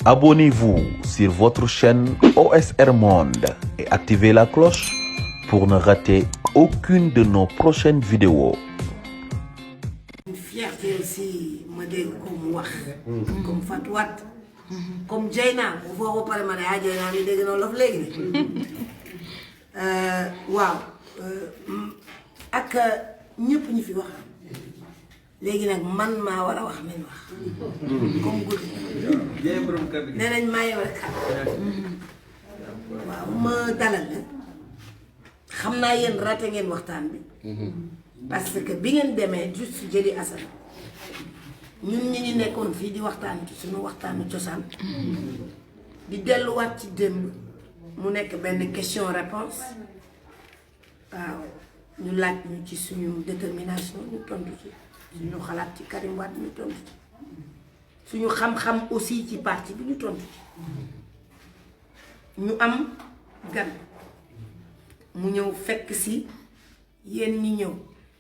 Abonnez-vous sur votre chaîne OSR Monde et activez la cloche pour ne rater aucune de nos prochaines vidéos. Une fierté aussi, ma dégg comme wax comme Fatou Wade comme Dieyna bu foo ko pare ma ne Dieyna mi dégg na lof léegi waaw ak ñëpp ñi fi wax léegi nag man maa war a wax nañ wax comme guddi nee nañ maa yem rek waaw ma dalal la xam naa yéen raté ngeen waxtaan bi parce que bi ngeen demee juste jëli Assane ñun ñi ñu nekkoon fii di waxtaan ci suñu waxtaanu cosaan di delluwaat ci démb mu nekk benn question réponse waaw ñu laaj ñu ci suñu détermination ñu tontu ci suñu xalaat ci Karim Wade ñu tontu ci suñu xam-xam aussi ci parti bi ñu tontu ci ñu am gan mu ñëw fekk si yéen ñi ñëw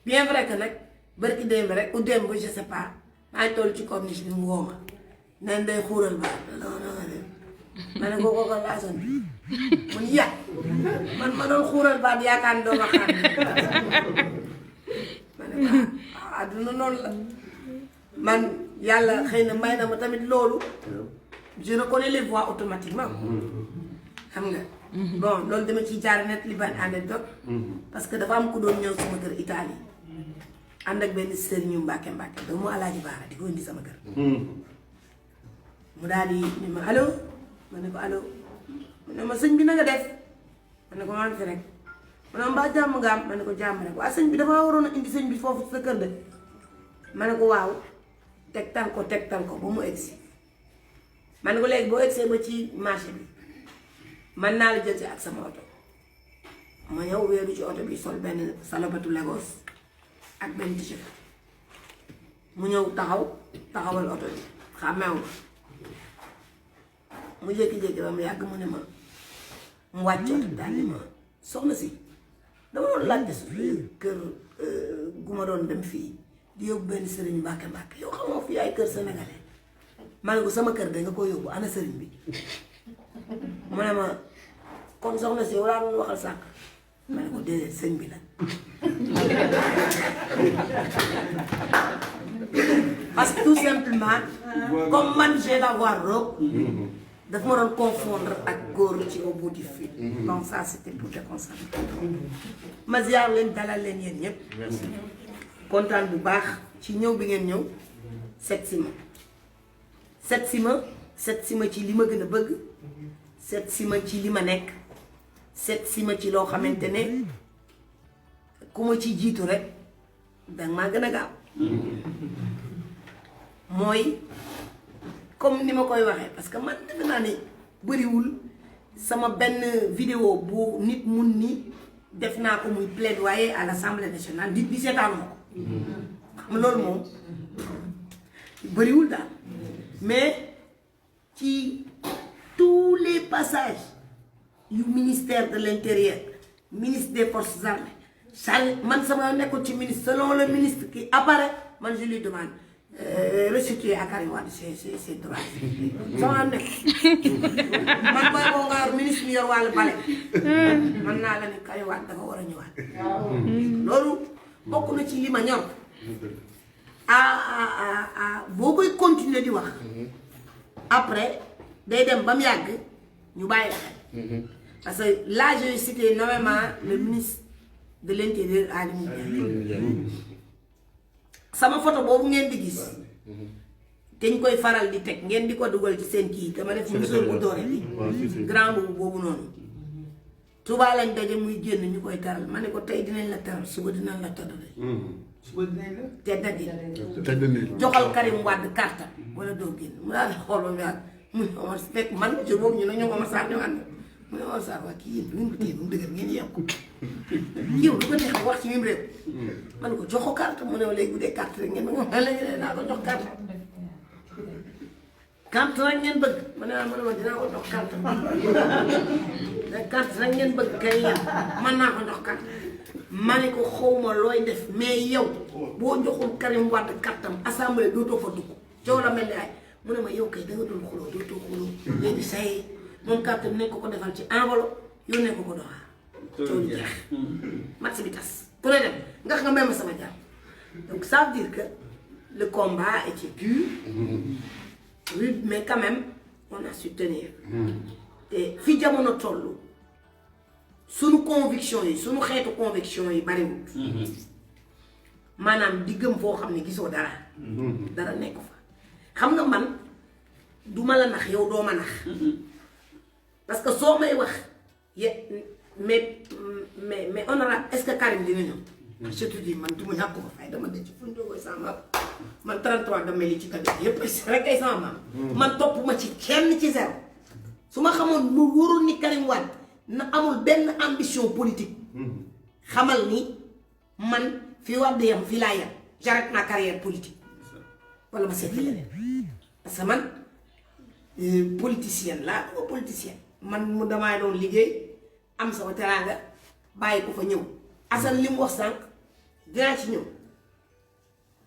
bien vrai que nag barki démb rek ou démb je sais pas maa ngi toll ci corniche bi mu woo ma nen day xuural ba ma ne ko laasan mun yàq man ma doon xuural baat yaakaar ni doo ma xaar ma ne ko àdduna noonu la man yàlla xëy na may na ma tamit loolu je reconnais les voix automatiquement xam nga bon loolu dama ciy jaar net li ban anecdote parce que dafa am ku doon ñëw sama kër Italie ànd ak benn sëriñu Mbàkke doomu Alaaji Baara di ko indi sama kër mu daal di ni ma allo ma ne ko allo mu ne ma sëñ bi na nga def ma ne ko maa ngi fi rek mu ne ma mbaa jàmm nga am ma ne ko jàmm rek waa sëñ bi dafa waroon a indi sëñ bi foofu sa kër de ma ne ko waaw tegtal ko ba mu egsi ma ne ko léegi boo egsee ba ci marché bi man naa la jël si ak sama oto ma ñëw wéeru ci oto bi sol benn salopatu Lagos ak benn t-shirt mu ñëw taxawal oto bi xàmmeewu mu jékki-jékki ba mu yàgg mu ne ma mu wàcc oto daal ni ma soxna si dama doon laajte su kër gu ma doon dem fii di yóbbu benn sëriñ Mbàkke yow xamoo fii ay kër sénégalais ma ne ko sama kër da nga ko yóbbu ana sëriñ bi mu ne ma kon soxna si yow laa doon waxal sànq ma ne ko déedéet sëñ bi la parce que tout simplement comme man j'ai la voix rauque daf ma doon confondre ak góor ci au bout du fil donc ça c'était pour déconcentrer ma ziar leen dalal leen yéen ñëpp kontaan bu baax ci ñëw bi ngeen ñëw seet si ma ci li ma gën a bëgg seet si ma ci li ma nekk seet si ma ci loo xamante ne ku ma ci jiitu rek danga maa gën a gaaw mooy comme ni ma koy waxee parce que man defe naa ne bëriwul sama benn vidéo bu nit mun ni def naa ko muy plaidoyer à l'Assemblée nationale nit bi seetaanu ma ko xam loolu moom bëriwul daal mais ci tous les passages yu ministère de l'intérieur ministre des forces armées man sama nekkul ci ministre selon le ministre qui apparaît man je lui demande restituer à Karim Wade ses droits sama nekk man booy boo nga yor ministre mi yor wàllu bale man naa la ni Karim Wade dafa war a ñëwaat loolu bokk na ci li ma ñor boo koy continuer di wax après day dem ba mu yàgg ñu bàyyi la xel parce que là j'ai cité nommément le ministre de l'intérieur Aly Ngouille Ndiaye sama photo boobu ngeen di gis te ñu koy faral di teg ngeen di ko dugal ci seen kii dama def musóor bu doore bi grand boobu noonu Touba lañ daje muy génn ñu koy taral ma ne ko tey dinañ la taral suba dinañ la tëddale suba dinañ la te joxal Karim Wade carte wala doo génn mu daal di xool ba mu yàgg mu Omar fekk man jour boobu ñu ne ñoom Omar Sarr ñëwaat na mu ne Omar Sarr waa kii yéen bu ngeen ko téye ba mu dëgër ngeen yem ko yow lu ko neexee wax ci mim réew ma ne ko jox ko carte mu ne ma léegi bu dee carte rek ngeen ma nga léegi ne naa ko jox carte rek ngeen bëgg ma ne ma dinaa ko jox carte rek ngeen bëgg kay yem man naa ko jox carte ma ne ko xawma looy def mais yow boo joxul Karim Wade kartam assemblée dootoo fa dugg coow la mel ni ay mu ne ma yow kay da nga doon xuloo dootoo xuloo léegi say moom carte bi nañ ko defal ci enveloppe yónnee ko doxaa coono jeex match bi tas ku ne dem nga may ma sama jàmm donc ça veut dire que le combat était dur rude mais quand même on a su tenir te fi jamono toll sunu conviction yi sunu xeetu conviction yi bariwul maanaam di gëm foo xam ne gisoo dara nekk fa xam nga man du ma la nax yow doo ma nax parce que soo may wax mais honorable est-ce que Karim dina ñëw je te dis man du ma ñàkk ko fay dama denc fu ñu jógee sama man 33 damay li ci kàddu yépp rek ay sama maam man topp ma ci kenn ci zéro su ma xamoon lu wóorul ni Karim Wade na amul benn ambition politique xamal ni man fii Wade yam fii laa yam j'arrête ma carrière politique wala ma seet leneen parce que man politicienne laa nga politicienne man mu damay doon liggéey am sama teraanga bàyyi ko fa ñëw Assane li mu wax sànq dinaa ci ñëw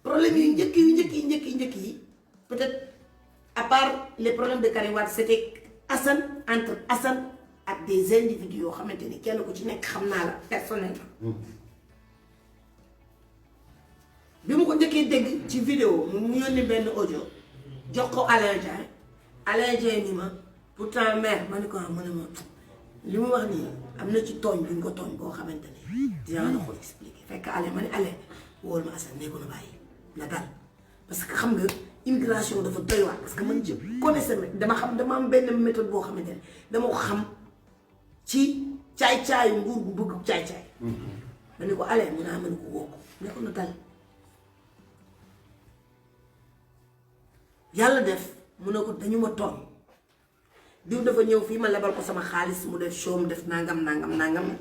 problème yu njëkk yi peut-être à part les problèmes de Karim Wade c'était Assane entre Assane ak des individus yoo xamante ni kenn ku ci nekk xam naa la personnellement bi mu ko njëkkee dégg ci vidéo mu yónni benn audio jox ko Alain Dieng ni ma pourtant mère ma ne ko ma ne ma li mu wax nii am na ci tooñ buñ ko tooñ boo xamante ne dinaa la ko expliquer fekk Alain ma ne Alain wóol ma Assane ne ko na bàyyi na dal parce que xam nga immigration dafa doy waar parce que man je connaissais dama am benn méthode boo xamante ne dama ko xam ci caay-caayu nguur gu bëgg caay-caay ma ne ko Alain mu naa mën ko woo ko ne ko na dal yàlla def mu ne ko dañu ma tooñ diw dafa ñëw fii ma lebal ko sama xaalis mu def show mu def nangam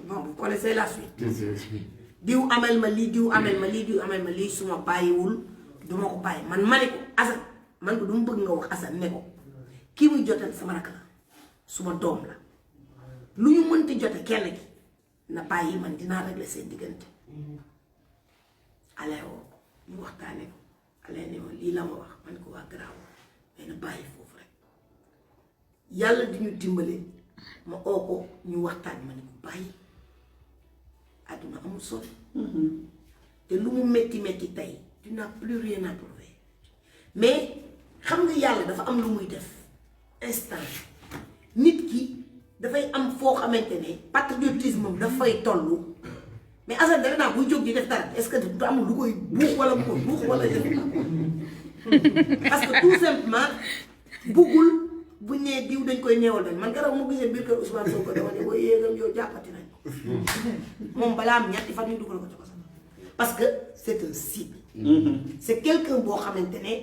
bon vous connaissez la suite diw amel ma lii su ma bàyyiwul duma ko bàyyi man ma ne ko Assane man ko du mu bëgg nga wax Assane ne ko kii muy jotal sama rakk la suma doom la lu ñu mënti jote kenn ki na bàyyi man dinaa régler seen diggante Alain woo ko ñu waxtaane ko Alain ne ma lii la ma wax man ko waa garaaw mais na bàyyi foofu rek yàlla di ñu dimbale ma oo ko ñu waxtaan ma ne ko bàyyi àdduna amul solo te lu mu metti tey tu n'as plus rien à prouver mais xam nga yàlla dafa am lu muy def instant nit ki dafay am foo xamante ne patriotisme am dafay tollu mais Assane dara naa buy jóg di def dara est-ce que du amul lu koy buux wala bu ko buux wala def parce que tout simplement buggul bu nee diw dañ koy neewal dañ man garab mu gisee biir kër Ousmane Sonko dama ne booy yéegam yow jàppati nañ moom balaa am ñetti fan ñu dugal ko ci ko parce que c'est un cible c'est quelqu'un boo xamante ne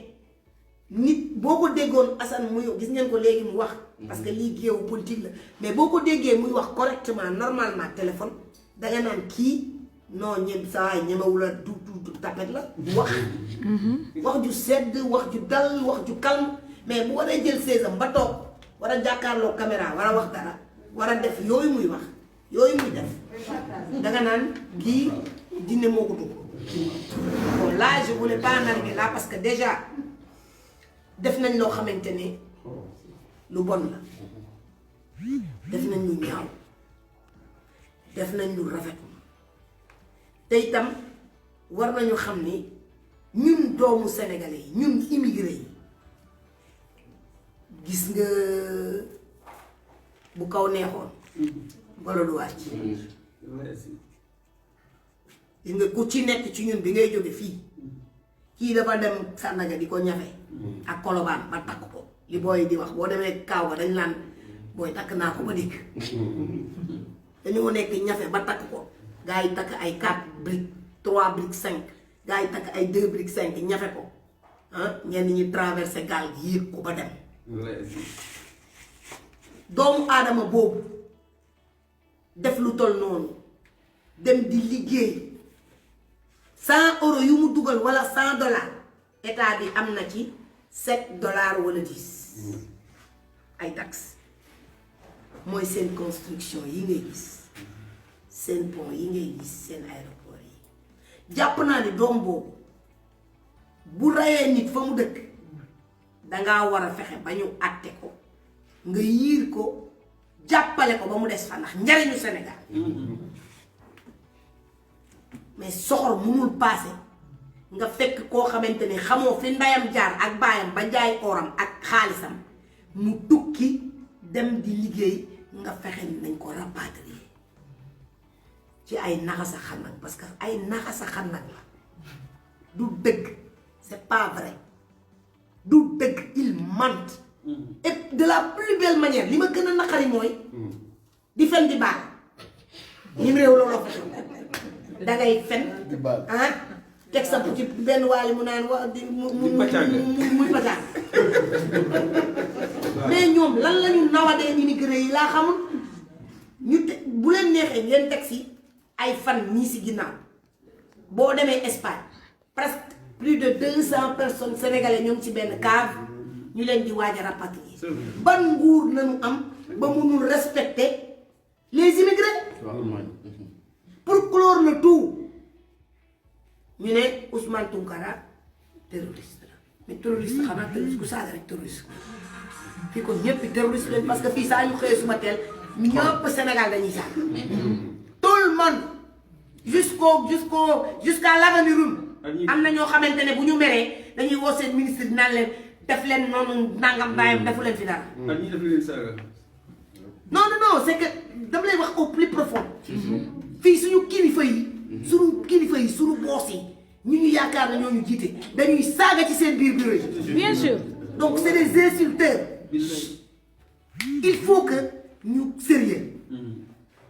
nit boo ko déggoon Assane muy gis ngeen ko léegi mu wax parce que lii géewu politique la mais boo ko déggee muy wax correctement normalement téléphone danga naan kii non ñem saa waay ñemewula du tapet la wax ju sedd wax ju dal wax ju calme mais bu waree jël séesam ba toog war a jàkkaarloo caméra war a wax dara war a def yooyu muy wax yooyu muy def danga naan kii dine moo ko dugg bon là je voulais pas en arriver là parce que déjà def nañ loo xamante ne lu bon la def nañ lu ñaaw def nañ lu rafetul te itam war nañu xam ni ñun doomu sénégalais yi ñun immigré yi gis nga bu kaw neexoon ngolo du wàcc gis nga ku ci nekk ci ñun bi ngay jóge fii kii dafa dem Sandaga di ko ñafe ak Colobane ba takk ko li booy di wax boo demee kaaw ba dañ laan booy takk naa ko ba dikk dañoo nekk ñafe ba takk ko gaa yi takk ay 4 briques 3 briques 5 gaa yi takk ay 2 briques 5 ñafe ko ñenn ñi traversé gaal gi yéeg ko ba dem doomu aadama boobu def lu toll noonu dem di liggéey 100 euros yu mu dugal wala 100 dollars état bi am na ci 7 dollars wala 10 ay taxes mooy seen construction yi ngay gis seen pont yi ngay gis seen aéroport yi jàpp naa ne doom boobu bu rayee nit fa mu dëkk dangaa war a fexe ba ñu àtte ko nga yiir ko jàppale ko ba mu des fa ndax njariñu Sénégal mais soxor munul paase nga fekk koo xamante ne xamoo fi ndayam jaar ak baayam ba jaay oram ak xaalisam mu tukki dem di liggéey nga fexe nañ ko rapatrier ci ay naxasa xannak parce que ay naxasa xannak la du dëgg c'est pas vrai du dëgg il ment et de la plus belle manière li ma gën a naqari mooy di fen di baal ñim réew looloo fa dangay fen ah teg sa ci benn waali mu naan wa di muy pacaan mais ñoom lan lañu nawadee immigré yi laa xamul ñu te bu leen neexee ngeen teg si ay fan ñii si ginnaaw boo demee Espagne presque plus de 200 personnes sénégalais ñoo ngi ci benn cave ñu leen di waaj a rapatrier ban nguur nañu am ba mënul respecter les immigrés pour clore le tout ñu ne Ousmane Tounkara terroriste la mais terroriste xanaa terroriste ku saaga rek terroriste fii ko ñëpp terroriste leen parce que fii saa ñu xëyee suma teel ñëpp Sénégal dañuy saaga tout le monde jusqu'à l'avenir am na ñoo xamante ne bu ñu meree dañuy woo seen ministre di naan leen def leen noonu nangam baayam defu leen fi dara. non c'est que dama lay wax au plus profond. fii suñu kilifa yi. suñu boos yi ñu yaakaar na ñoo ñu jiite dañuy saaga ci seen biir bureau yi. bien sûr. donc c'est des insulteurs. il faut que ñu sérieux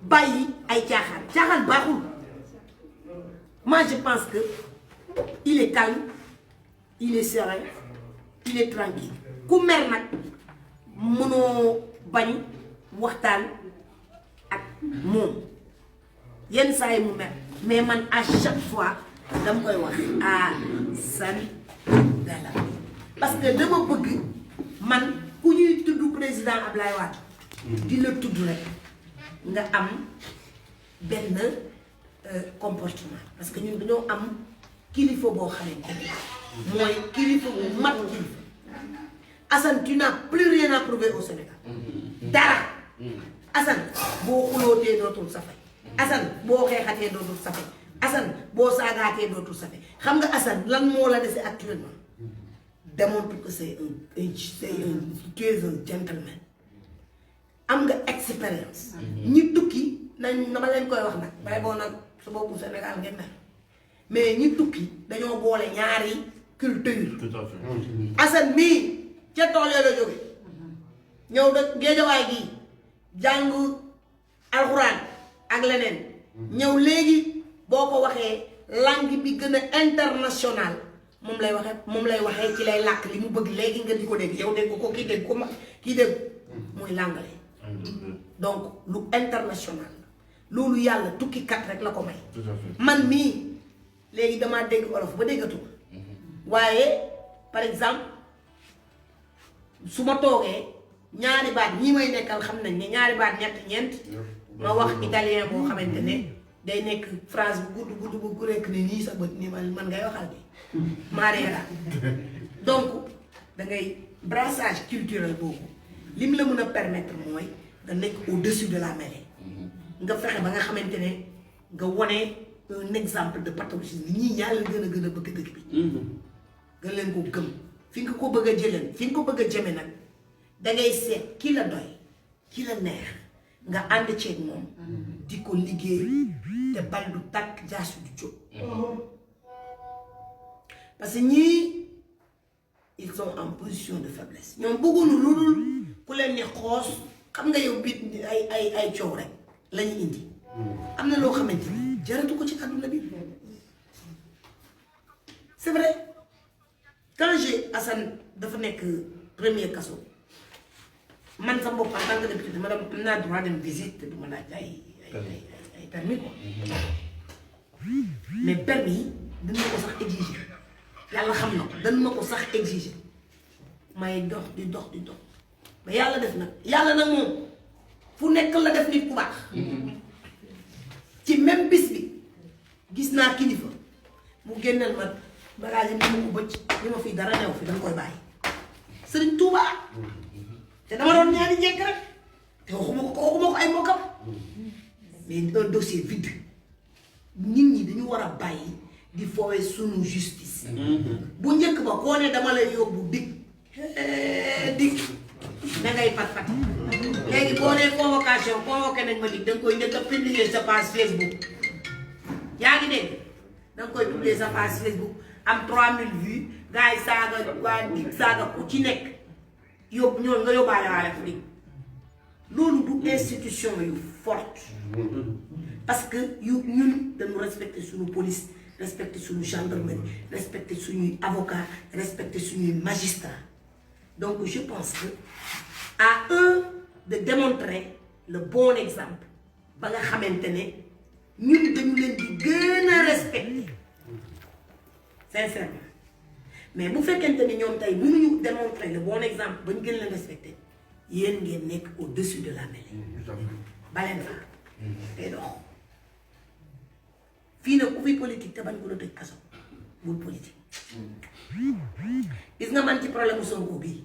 bàyyi ay caaxaan baaxul. moi je pense que il est calme il est serein il est tranquille ku mer nag mënoo bañ waxtaan ak moom yenn saa yi mu mer mais man à chaque fois dama koy wax Assane Dala parce que dama bëgg man ku ñuy tudd président Ablaye Wade di la tudd rek nga am benn comportement parce que ñun dañoo am kilifa boo xamante ne mooy kilifa bu mat kilifa Assane tu n'as plus rien à prouver au Sénégal dara Assane boo xulootee dootul safay Assane boo xeexatee dootul safay Assane boo saagaatee dootul safay xam nga Assane lan moo la dese actuellement démontre que tu es un gentleman am nga expérience ñi tukki nañ dama leen koy wax nag bay boo nag su boobu Sénégal ngeen nag mais ñi tukki dañoo boole ñaari culture. Tout à fait. Assane mii ca tool ya la jóge ñëw da Géejawaay gi jàng alxuraan ak leneen ñëw léegi boo ko waxee langue bi gën a international moom lay waxee ci lay làkk li mu bëgg léegi nga di ko dégg yow dégg ko kii dégg ko kii dégg muy l'anglais donc lu international loolu yàlla tukkikat rek la ko may. Tout à fait. man mii léegi damaa dégg olof ba déggatuma waaye par exemple su ma toogee ñaari baat ñii may nekkal xam nañ ne ñaari baat ñeent ma wax italien boo xamante ne day nekk phrase bu gudd bu ku nekk ne nii sa bët nii man ngay waxal bi maareera donc da ngay brassage culturel boobu lim la mën a permettre mooy nga nekk au-dessus de la mêlée nga fexe ba nga xamante ne nga wone un exemple de patriotisme ñii ñaa leen gën a bëgg dëkk bi nga leen ko gëm fi nga ko bëgg a jëleen fi nga ko bëgg a jëme nag dangay seet ki la doy ki la neex nga ànd ceeg moom di ko liggéey te bal du tàkk jaasu du jóg parce que ñii ils sont en position de faiblesse ñoom bëgguñu lu dul ku leen ni xoos xam nga yow bit ay coow rek la ñu indi am na loo xamante ni jaratu ko ci àdduna bi c'est vrai quand j'ai Assane dafa nekk premier kaso man sa bopp en tant que député dama dem am naa droit dem visite te du ma laaj ay permis quoi mais permis yi dañ ma ko sax exiger yàlla xam na ko dañ ma ko sax exiger may dox di dox ba yàlla def nag yàlla nag moom fu nekk la def nit ku baax ci même bis bi gis naa kilifa mu génneel ma bagage yi ni ma ko bëcc li ma fii dara new fi danga koy bàyyi Serigne Touba te dama doon ñaani njëkk rek te waxuma ko ay mbokkam mais un dossier vide nit ñi dañu war a bàyyi di foowee sunu justice. bu njëkk ba koo ne dama lay yóbbu dig da ngay pat léegi boo nee convocation convoqué nañ ma dig da nga koy njëkk a publier sa page Facebook yaa ngi dégg da nga koy publier sa page Facebook am 3000 vues gars yi saaga waa dig saaga ku ci nekk yóbbu ñoom nga yóbbaale waale fu dig loolu du institution yu forte parce que ñun dañu respecter suñu police respecter suñu gendarmerie respecter suñuy avocat respecter suñuy magistrat donc je pense que à eux de démontrer le bon exemple ba nga xamante ne ñun dañu leen di gën a respecter sincèrement mais bu fekkente ne ñoom tey mënuñu démontrer le bon exemple ba ñu gën leen respecter yéen ngeen nekk au-dessus de la mêlée baleen fa tey dox fii nag ku fi politique te bañ ko la tëj kaso bul politique gis nga man ci problème mu Sonko bii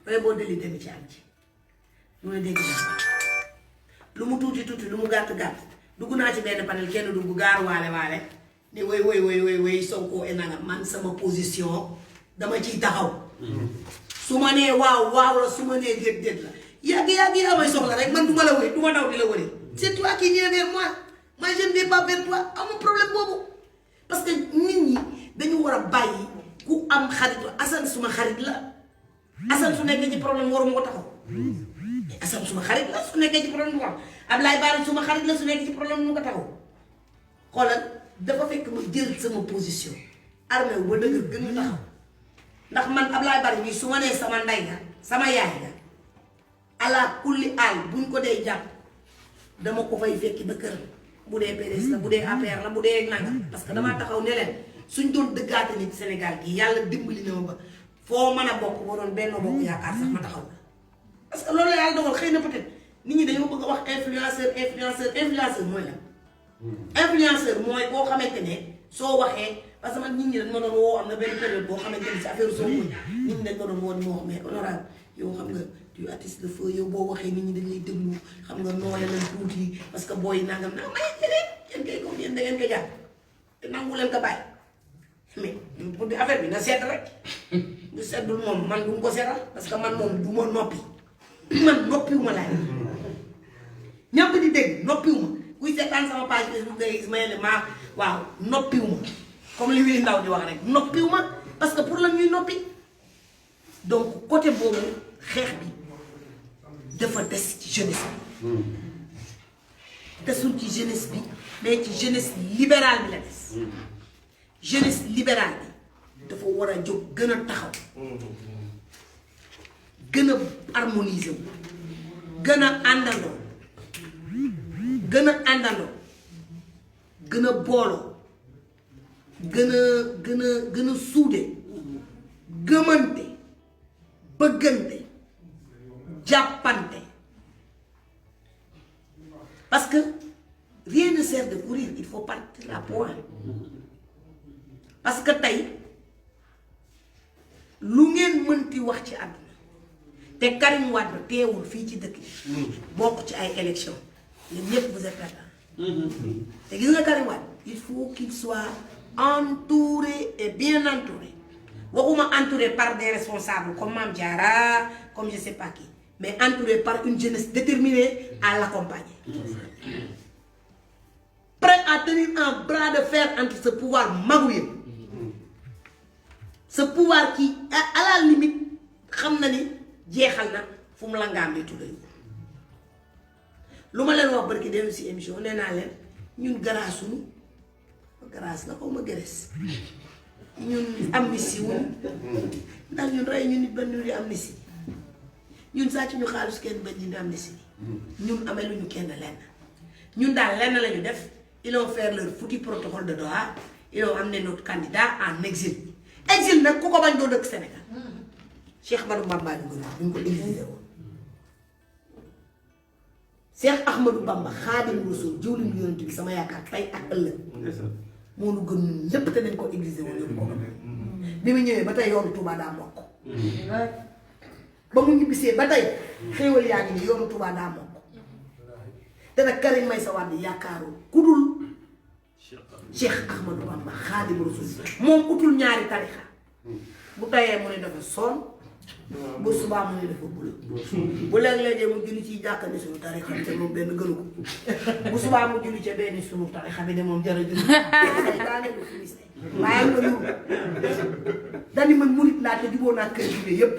fay boo deli tamit ci am ci lu ne dégg na lu mu tuuti lu mu gàtt dugg naa ci benn panel kenn dugg gaaru waale ne woy Sonko e nanga man sama position dama ciy taxaw su ma nee waaw la su ma nee déet la yàgg amay soxla rek man du ma la wëri du ma daw di la wëri c'est toi qui viens vers moi je ne vais pas vers toi amul problème boobu parce que nit ñi dañu war a bàyyi ku am xarit Assane suma xarit la Assane su nekkee ci problème waruma ko taxaw mais Assane suma xarit la su nekkee ci problème mu ko Ablaye Bara suma xarit la su nekkee ci problème mu ko taxaw xoolal dafa fekk ma jël sama position armée wu ba dëgër gën ñu taxaw ndax man Ablaye Bara bi su ma nee sama ndey nga sama yaay nga ala kulli aal buñ ko dee jàpp dama ko fay fekki ba kër bu dee PDS la bu dee APR la bu dee nanga parce que damaa taxaw ne leen suñ doon dëggaate nit Sénégal gi yàlla dimbali na ma ba foo mën a bokk boo doon Benno Bokk Yaakaar sax ma taxaw la parce que loolu la yàlla dogal xëy na peut-être nit ñi dañoo bëgg a wax influenceur mooy la influenceur mooy boo xamante ne soo waxee parce que man nit ñi dañ ma doon woo am na benn période boo xamante ne si affaire Sonko nit ñi dañ ma doon woo di ma wax mais honorable yow xam nga tu attisses le feu yow boo waxee nit ñi dañ lay déglu xam nga noole leen tuuti parce que booy nangam naa may yéen kay comme yéen da ngeen ko jàpp te nangu leen ko bàyyi mais pour di affaire bi na sedd rek du seddul moom man du mu ko seddal parce que man moom du ma noppi man noppiwuma laay ñëpp di dégg noppiwuma kuy seetaan sama page Facebook ngay gis ma ne maa waaw noppiwuma comme li Willy Ndaw di wax rek noppiwuma parce que pour la ñuy noppi donc côté boobu xeex bi dafa des ci jeunesse bi desul ci jeunesse bi mais ci jeunesse libérale bi la des jeunesse libérale bi dafa war a jóg gën a taxaw gën a harmoniser wu gën a àndandoo gën a booloo gën a suude gëmante bëggante jàppante parce que rien ne sert de courir il faut partir à point parce que tey lu ngeen mënti wax ci àdduna te Karim Wade teewul fii ci dëkk yi bokk ci ay élection yéen ñëpp vous êtes perdants te gis nga Karim Wade il faut qu'il soit entouré et bien entouré waxuma entouré par des responsables comme Mame Diarra comme je sais pas qui mais entouré par une jeunesse déterminée à l'accompagner prêt à tenir un bras de fer entre ce pouvoir magouilleux ce pouvoir qui à la limite xam na ni jeexal na fu mu la ngaam di tuddee lu ma leen wax barki dem si émission nee naa leen ñun garaasuñu garaas la xaw ma gëres ñun amnistie wuñ ndax ñun rey ñu nit ba ñu di amnistie ñun sàcc ñu xaalis kenn ba dindi amnistie ñun amee lu ñu kenn lenn ñun daal lenn la ñu def ils ont fait leur foutu protocole de Doha ils ont amené notre candidat en exil nag ku ko bañ doo dëkk Sénégal Cheikh Ahmadou Bamba ñu ko exilé woon Cheikh Ahmadou Bamba Xaadimu Rasuul jëwriñu Yonent bi sama yaakaar tey ak ëllëg moo nu gën ñun lépp te nañ ko exilé woon yóbbu ko bi mu ñëwee ba tey yoonu Touba daa mokk ba mu ñibbisee ba tey xéewal yaa ngi ni yoonu Touba daa mokk te nag Karim Meïssa Wade yaakaarul ku dul Cheikh Ahmadou Bamba Xaadimu Rasuul moom utul ñaari tarixa bu tayee mu ne dafa sonn bu subaa mu ne dafa bula bu léeg-léegee mu julli ci jàkka ni suñu tarixa bi te moom benn gënu ko bu subaa mu julli ca benn suñu tarixa bi de moom jërëjëf daane du finis waaye am na lu dani man murit laa te juboo naa kër gi yëpp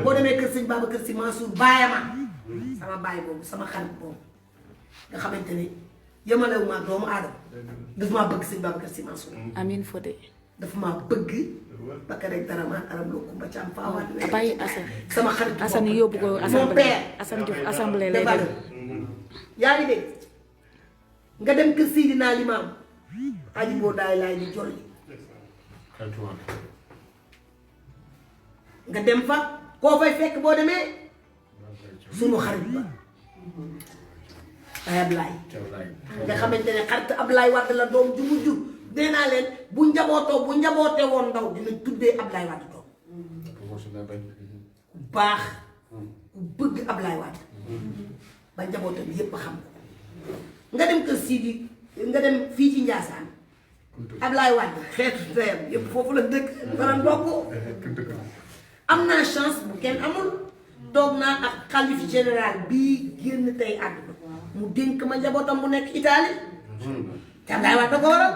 boo demee kër sëñ Babacar Sy Mansour baayama sama baay boobu sama xarit boobu nga xamante ne yemalewu maa doomu aadama dafa maa bëgg sëñ Babacar Sy Mansour Amin Fodé dafa maa bëgg bakka rek dara maan aram loo kumba ci am faawaat bàyyi Assane sama xarit Assane yóbbu ko mon père Assane Diouf assemblée lay de valeur yaa ngi dégg nga dem kër Seydina Limaam aji boo daay laay di jolli nga dem fa koo fay fekk boo demee sunu xarit ba ay Ablaye nga xamante ne xarit Ablaye Wade la doom ju mujj nee naa leen bu njaboote woon ndaw dinañ tuddee Ablaye Wade doom ku baax ku bëgg Ablaye Wade ba njabootam yépp xam ko nga dem kër Sidi nga dem fii ci Ndiassane Ablaye Wade xeetu teyam yépp foofu la dëkk fara ndokk am naa chance bu kenn amul toog naa ak xalif général bii génn tey àdduna mu dénk ma njabootam mu nekk Italie te Ablaye Wade da ko waral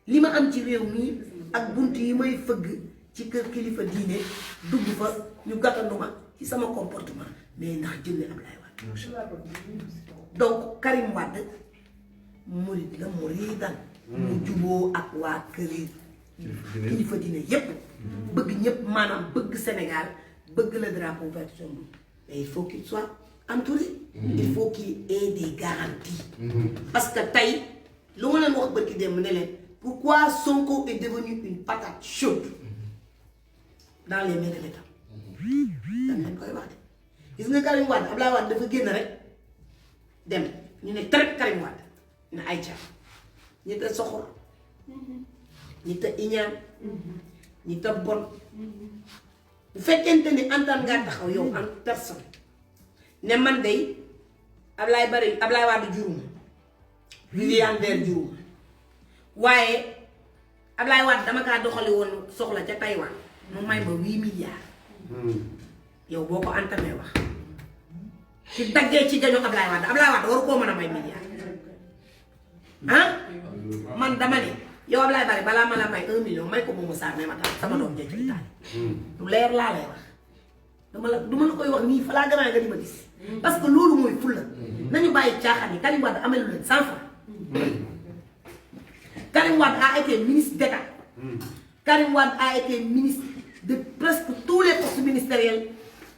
li ma am ci réew mi ak bunt yi may fëgg ci kër kilifa diine dugg fa ñu gàttanduma ci sama comportement mais ndax jëmmi Ablaye Wade donc Karim Wade murid la muridan mu juboo ak waa kër yi kilifa diine yépp bëgg ñëpp maanaam bëgg Sénégal bëgg le drapeau vert jaune mais il faut qu'il soit entouré il faut qu'il ait des garanties parce que tey lu ma leen wax bërki dem ne leen pourquoi Sonko est devenu une patate chaude dans les mains de l'État dañ leen koy wax de gis nga Karim Wade Ablaye Wade dafa génn rek dem ñu ne très Karim Wade ne ay ca ñi te soxor ñi te iñaan ñi te bon bu fekkente ni antan ngaa taxaw yow en personne ne man day Ablaye Wade juruma Viviane Der juruma waaye Ablaye Wade dama kaa doxali woon soxla ca Taïwan mu may ma 8 milliards yow boo ko antamee wax ci daggee ci gaño Ablaye Wade waru koo mën a may milliards ah man dama ne yow Ablaye Bari balaa ma la may 1 million may ko moomu saar may ma tax sama doom jëj ci Italie lu leer laa lay wax du ma la koy wax nii fa laa gënaa nga di ma gis parce que loolu mooy fulla nañu bàyyi caaxaan yi Karim Wade amelu leen 100 francs Karim Wade a été ministre d'État Karim Wade a été ministre de presque tous les postes ministériels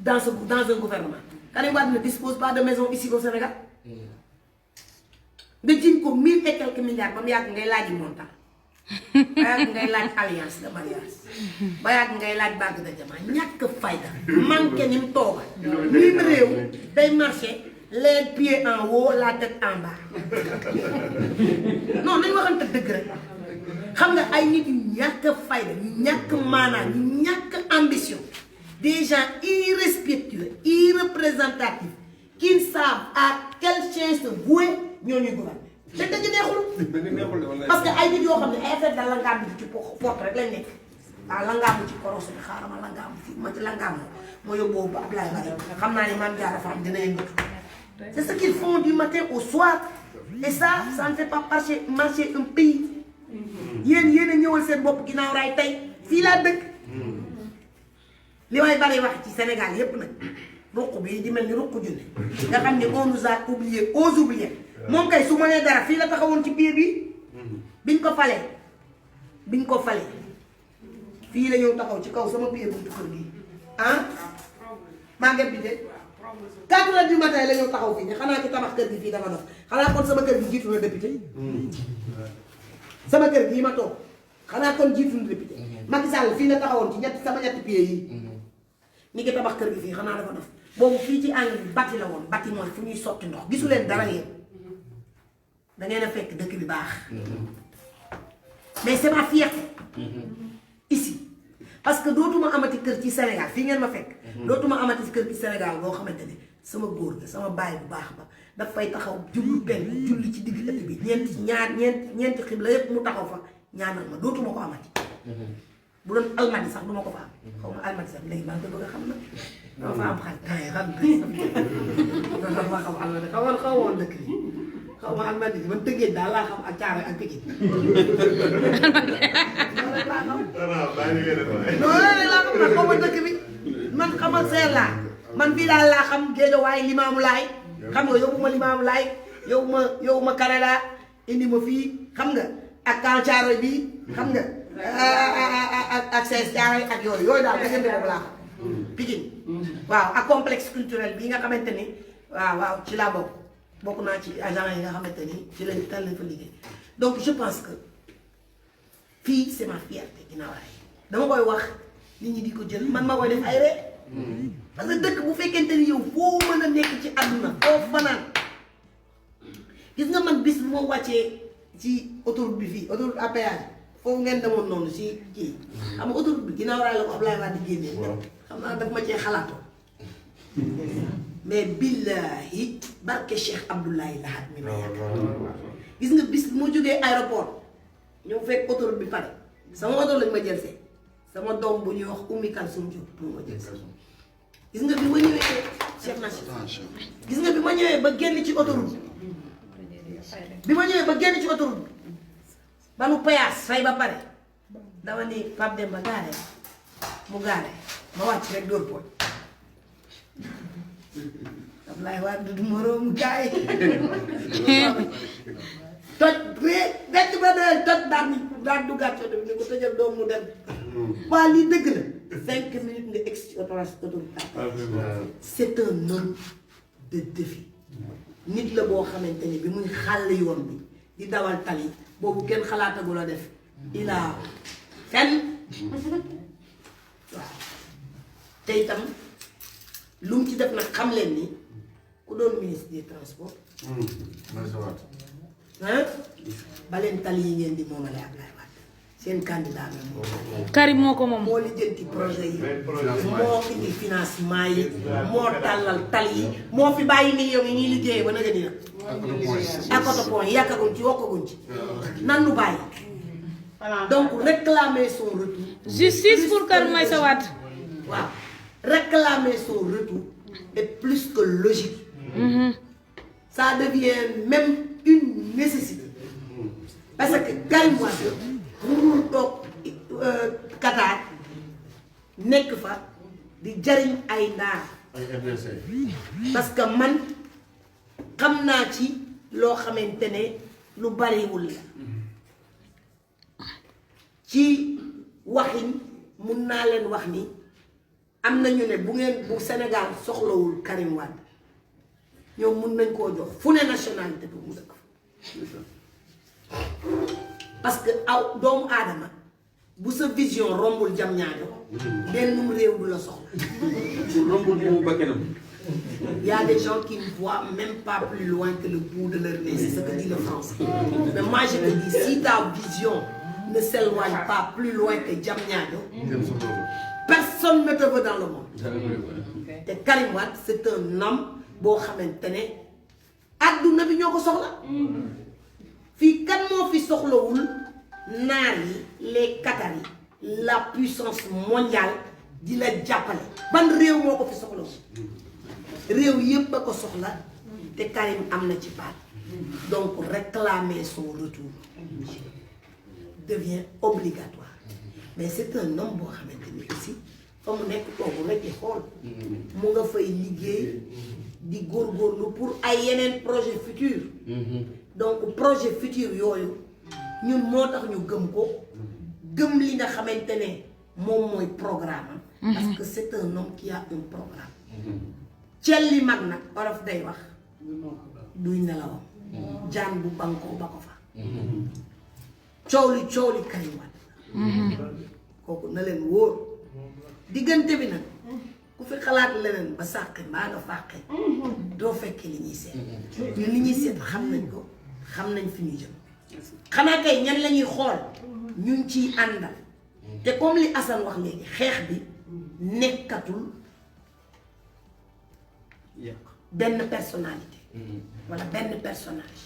dans un gouvernement Karim Wade ne dispose pas de maison ici au Sénégal nga jiñ ko 1000 et quelques milliards ba mu yàgg ngay laaj montant ba yàgg ngay laaj alliance de mariage ba yàgg ngay laaj bague de diamant ñàkk fayda manqué ni mu tooga mim réew day marché les pieds en haut la tête en bas non nañu waxante dëgg rek xam nga ay nit yu ñàkk fayda ñu ñàkk maanaam ñu ñàkk ambition des gens irrespectueux irreprésentatifs qui ne savent à quel chien se vouer ñoo ñuy gouverner te dëgg neexul parce que ay nit yoo xam ne ay affaire da langaam bi ci porte rek lañ nekk waaw langaamu ci koros bi xaaral ma langaamu fii ma ci langaamu ma yóbboo ba Ablaye Wade xam naa ne man jaara faam dina yëngatu c'est ce qu'ils font du matin au soir et ça ne fait pas marcher un pays yéen a ñëwal seen bopp ginnaaw raay tey fii laa dëkk li may bari wax ci Sénégal yépp nag ruq bi di mel ni ruq junne nga xam ne on nous a oublié aux oubliés moom kay su ma nee dara fii la taxawoon ci biir bi biñ ko falee fii la ñëw taxaw ci kaw sama biir buntu kër gi ah maa ngi bi de 4 heures du matin la ñëw taxaw fii ne xanaa ki tabax kër gi fii dafa dox xanaa kon sama kër gi jiitu na député sama kër gii ma toog xanaa kon jiitu na député Macky Sall fii la taxawoon ci sama ñetti pieds yi ni ngi tabax kër gi fii xanaa dafa dox boobu fii ci àll bi bati la woon bati mooy fu ñuy sotti ndox gisu leen dara yéen da ngeen a fekk dëkk bi baax mais c'est ma fierté ici parce que dootuma amati kër ci Sénégal fii ngeen ma fekk dootuma amati kër ci Sénégal boo xamante ne sama góor ga sama baay bu baax ba dafay taxaw jublu penku julli ci digg ëtt bi ñeenti xibla yépp mu taxaw fa ñaanal ma dootuma ko amati bu doon almadi sax duma ko fa am xaw ma almadi sax léegi maa ngi ko bëgg a xam nag dama fa am xar temps xam ma xam almadi xaw woon dëkk bi xaw ma almadi man tëggee daal laa xam ak caare ak Pikine loolu rek laa xam nag xaw ma dëkk bi man xamal seer laa man fii daal laa xam Géejawaay Limaamu Laay xam nga yóbbu ma Limaamu Laay yóbbu ma Canada indi ma fii xam nga ak Caaro bi xam nga ak Sees Caaro ak yooyu daal ba jënd boobu laa xam Pikine waaw ak complexe culturel bi nga xamante ni waaw ci laa bokk naa ci agent yi nga xamante ni ci lañ tal lañ fa liggéey donc je pense que fii c'est ma fierté Guinaw Rail dama koy wax nit ñi di ko jël man ma koy def ay ree parce que dëkk bu fekkente ni yow foo mën a nekk ci àdduna foo fanaan gis nga man bis bu ma wàccee ci autoroute bi fii autoroute à péage foofu ngeen demoon noonu si kii xam nga autoroute bi Guinaw Rail la ko Abdoulaye Wade di génnee xam naa daf ma cee xalaatoo mais billahi barke Cheikh Abdoulaye Lahad mi ma yàgg gis nga bis bu ma jógee aéroport ñëw fekk autoroute bi pare sama oto lañ ma jël see sama doom bu ñuy wax Oumy Kalsoum Diop moo ma jël see gis nga bi ma ñëwee Cheikh na gis nga bi ma ñëwee ba génn ci autoroute bi ma ñëwee ba génn ci autoroute ba nu payaas fay ba pare dama ni Pape Demba gaare mu gaare ma wàcc rek dóor pooj Abdoulaye Wade du moroomu gaay toj rekk ba dee toj daan duggaat cooto bi ni ko tëjal doom mu dem waa lii dëgg la 5 minutes nga egg ci autoroute c'est un homme de défi nit la boo xamante ni bi muy xàll yoon bi di dawal tali boobu kenn xalaatagul a def ilaa fenn waaw te itam lu mu ci def nag xam leen ni ku doon ministre des transports ba leen tali yi ngeen di moomale Abdoulaye Wade seen candidat bi Karim moo ko moom moo lijjanti projet yi moo indi financement yi moo tàllal tali yi moo fi bàyyi millions yi ñuy liggéeyee ba nag ni nag ak oto point yàkkaguñ ci wokkaguñ ci nan nu bàyyi donc réclamer son retour justice pour Karim Meïssa Wade waaw réclamer son retour est plus que logique ça devient même une nécessité parce que Karim Wade mënul toog Qatar nekk fa di jariñ ay ndaar parce que man xam naa ci loo xamante ne lu bariwul la ci waxin mun naa leen wax ni am na ñu ne bu Sénégal soxlawul Karim Wade ñoom mun nañ koo jox fu ne nationalité bu mu dëkk parce que aw doomu aadama bu sa vision rombul jam ñaajo benn réew du la soxla. Il y a des gens qui ne voient même pas plus loin que le bout de leur nez, c'est ce que dit le français. Mais moi je te dis, si ta vision ne s'éloigne pas plus loin que jam ñaajo, personne ne te veut dans le monde. te Karim Wade c'est un homme boo xamante ne adduna bi ñoo ko soxla fii kan moo fi soxlawul naar yi les Qataris la puissance mondiale di la jàppale ban réew moo ko fi soxlawul réew yépp a ko soxla te Karim am na ci baat donc réclamer son retour devient obligatoire mais c'est un homme boo xamante ni aussi fa mu nekk toogu rek di xool mu nga fay liggéey di góorgóorlu pour ay yeneen projet futur donc projet futur yooyu ñun moo tax ñu gëm ko gëm li nga xamante ne moom mooy programme am parce que c'est un homme qui a un programme cel li mag nag olof day wax duy nelawam jaan bu bankoo ba ko fa coow li Karim Wade kooku na leen wóor diggante bi nag ku fi xalaat leneen ba sàqi mbaa nga fàqe doo fekkee li ñuy seet ñun li ñuy seet xam nañ ko xam nañ fi ñuy jëm xanaa kay ñan la ñuy xool ñun ciy àndal te comme li Assane wax léegi xeex bi nekkatul benn personnalité wala benn personnage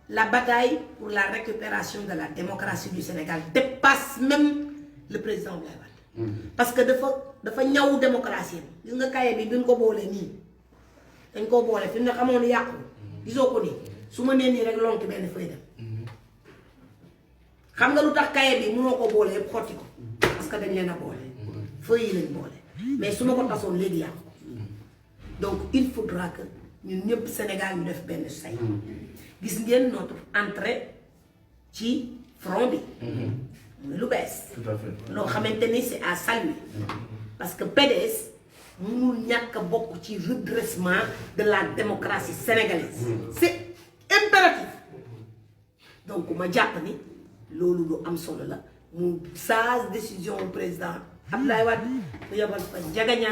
la bataille pour la récupération de la démocratie du Sénégal dépasse même le président Abdoulaye Wade parce que dafa ñaw démocratie gis nga kaye bi duñ ko boole nii dañ koo boole fi mu ne xamoon yàqu gisoo ko nii su ma nee nii rek lonk benn fay dem xam nga lu tax kaye bi mënoo ko boole yëpp xotti ko parce que dañ leen a boole feuilles yi lañ boole mais su ma ko tasoon léegi yàqu donc il faudra que ñun ñëpp Sénégal ñu def benn say gis ngeen notre entrée ci front bi muy lu bees loo xamante ni c'est à saluer parce que PDS mënul ñàkk a bokk ci redressement de la démocratie sénégalaise c'est impératif donc ma jàpp ni loolu lu am solo la mu sage décision au président Abdoulaye Wade mu yebal fa Ndiagaña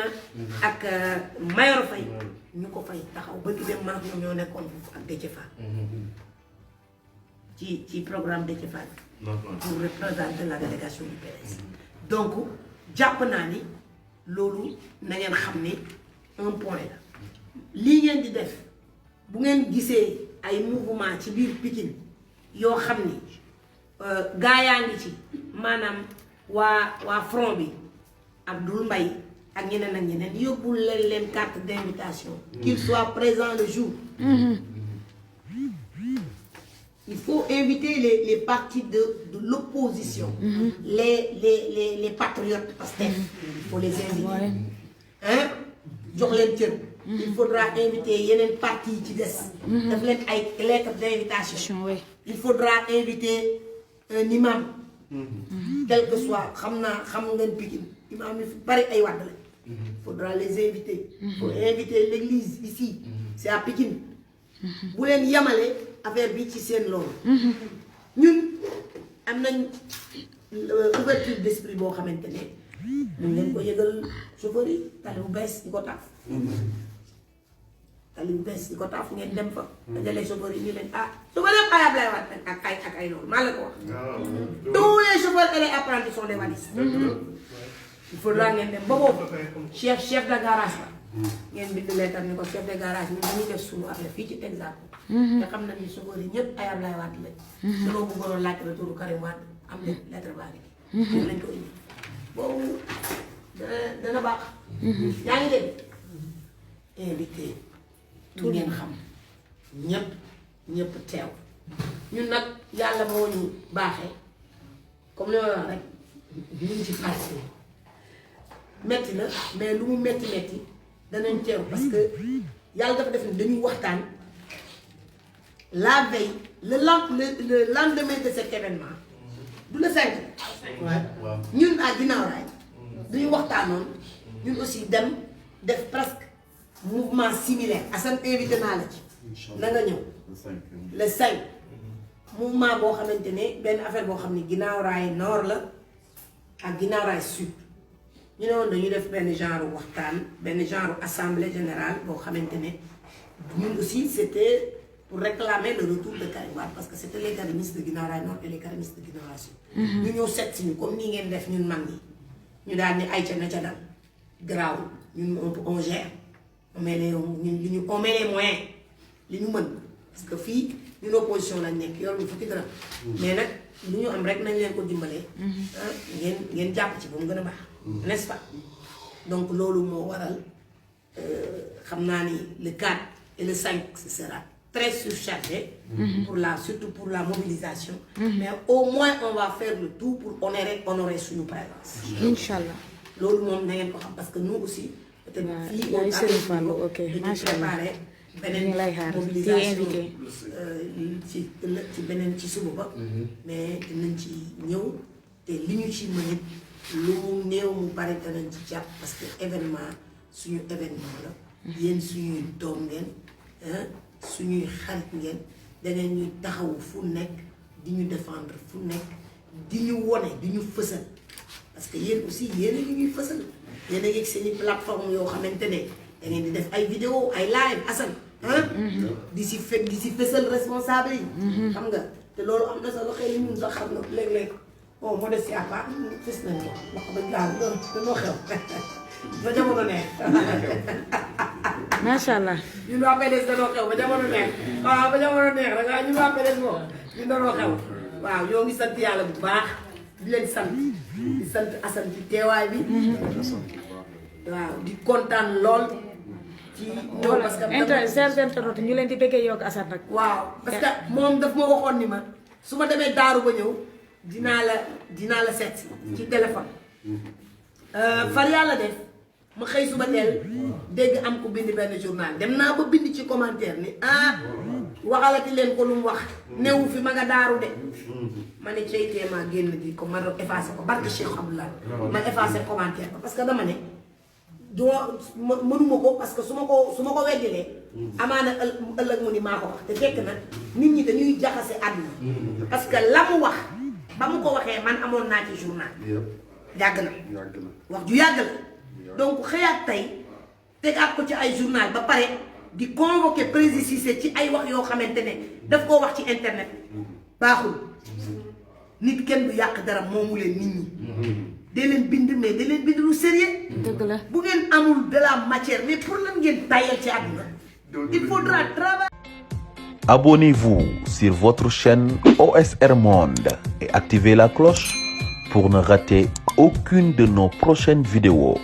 ak Mayor Faye ñu ko fay taxaw ba ki dem man ak ñoom ñoo nekkoon foofu ak Déthié Fall ci programme Déthié Fall pour représenter la délégation du PDS donc jàpp naa ni loolu na ngeen xam ni un point la lii ngeen di def bu ngeen gisee ay mouvement ci biir Pikine yoo xam ni gaa yaa ngi ci maanaam waa front bi Abdoul Mbaye ak ñeneen yóbbul leen carte d'invitation qu'il soit présent le jour il faut inviter les partis de l'opposition les patriotes parce que il faut les inviter hein jox leen cër il faudra inviter yeneen partis yi ci des daf leen ay lettre d'invitation il faudra inviter un imam quel que soit xam ngeen Pikine imam yi fi bari ay wàdd la il faudra les inviter faut inviter l'église ici c'est à Pikine bu leen yamale affaire bi ci seen loolu ñun am nañ ouverture d'esprit boo xamante ne ñu leen ko yëgal chauffeur yi tali bu bees di ko taaf ngeen dem fa dajale chauffeur yi ñu leen chauffeur yëpp ay Ablaye Wade ak ay loolu maa la ko wax tous les chauffeurs et les apprentis sont des wadistes il faudra ngeen dem ba boobu chef de garage la ngeen bind lettre ni ko chef de garage ñun dañuy def suñu affaire fii ci Texaco te xam nañ ni chauffeur yi ñëpp ay Ablaye Wade lañ danoo bëggoon laaj retouru Karim Wade am na lettre baa ngi nii lañ ko indi boobu dana baax yaa ngi dégg invité tout ngeen xam ñëpp teew ñun nag yàlla moo ñu baaxee comme li ma wax rek ñu ngi ci parti metti na mais lu mu metti danañ teew parce que yàlla dafa def ni dañuy waxtaan la veille le lendemain de cet événement du le 5 ñun à ginnaaw raay duñu waxtaanoon ñun aussi dem def presque mouvement similaire Assane invité naa la ci na nga ñëw le 5 mouvement boo xamante ne benn affaire boo xam ne ginnaaw raay nord la ak ginnaaw raay sud ñu ne woon dañuy def benn genre waxtaan benn genre assemblée générale boo xamante ne ñun aussi c'était pour réclamer le retour de Karim Wade parce que c'était les karimistes de Guinaw Rail Nord et les karimistes de Guinaw Rail Sud. ñu ñëw seet si ñu comme nii ngeen def ñun mag ñi ñu daal ni ay ca na ca dal garaaw ñun on gère on met les on met les moyens li ñu mën parce que fii ñun opposition lañ nekk yor ñu fukki dara mais nag lu ñu am rek nañ leen ko dimbalee. ngeen jàpp ci ba mu gën a baax. n'est-ce pas donc loolu moo waral xam naa ni le 4 et le 5 ce sera très surchargé surtout pour la mobilisation mais au moins on va faire le tout pour honorer suñu présence Inch'Allah loolu moom na ngeen ko xam parce que nous aussi peut-être fii on a préparé beneen mobilisation ci beneen ci suba ba mais dinañ ci ñëw te li ñu ci mën it lu mu néew mu bari danañ ci jàpp parce que événement suñu événement la yéen suñuy doom ngeen suñuy xarit ngeen dangeen ñuy taxawu fu nekk di ñu défendre fu nekk di ñu wone di ñu fësal parce que yéen aussi yéen a ñuy fësal yéen a ngi seeni plateforme yoo xamante ne da ngeen di def ay vidéo ay live Assane di si fësal responsable yi xam nga te loolu am na solo xëy na ñun sax xam na léeg-léeg bon modestie à part fës nañ ko wax dëgg yàlla dañoo xew ba jamono neex. macha allah. ñun waa PDS dañoo xew ba jamono neex waaw ba jamono neex rek waaye ñun waa PDS moom ñun dañoo xew waaw ñoo ngi sant yàlla bu baax di leen sant di sant Assane ci teewaay bi. waaw di kontaan lool. ci ñëw parce que chers internautes ñu leen di bëggee yokk Assane rek. waaw parce que moom daf ma waxoon ni ma su ma demee daaru ba ñëw dinaa la seet ci téléphone. far yàlla def ma xëy suba teel dégg am ko bind benn journal dem naa ba bind ci commentaire ni waxalati leen ko lu mu wax newu fi ma nga daaru de ma ne ceytee maa génn di ko ma effacé ko barke Cheikh Abdoulaye ma effacé commentaire parce que dama ne doo mënuma ko parce que su ma ko weddilee amaana ëllëg mu ni maa ko wax te fekk na nit ñi dañuy jaxase àdduna parce que la mu wax ba mu ko waxee man amoon naa ci journal yàgg na wax ju yàgg la donc xëyaat tey tegaat ko ci ay journal ba pare di convoqué président Cissé ci ay wax yoo xamante ne daf koo wax ci internet baaxul nit kenn du yàq dara moomu leen nit ñi dee leen bind mais dee leen bind lu sérieux dëgg la bu ngeen amul de la matière mais pour lan ngeen tayal ci àdduna il faudra travailler. Abonnez-vous sur votre chaîne OSR Monde et activez la cloche pour ne rater aucune de nos prochaines vidéos.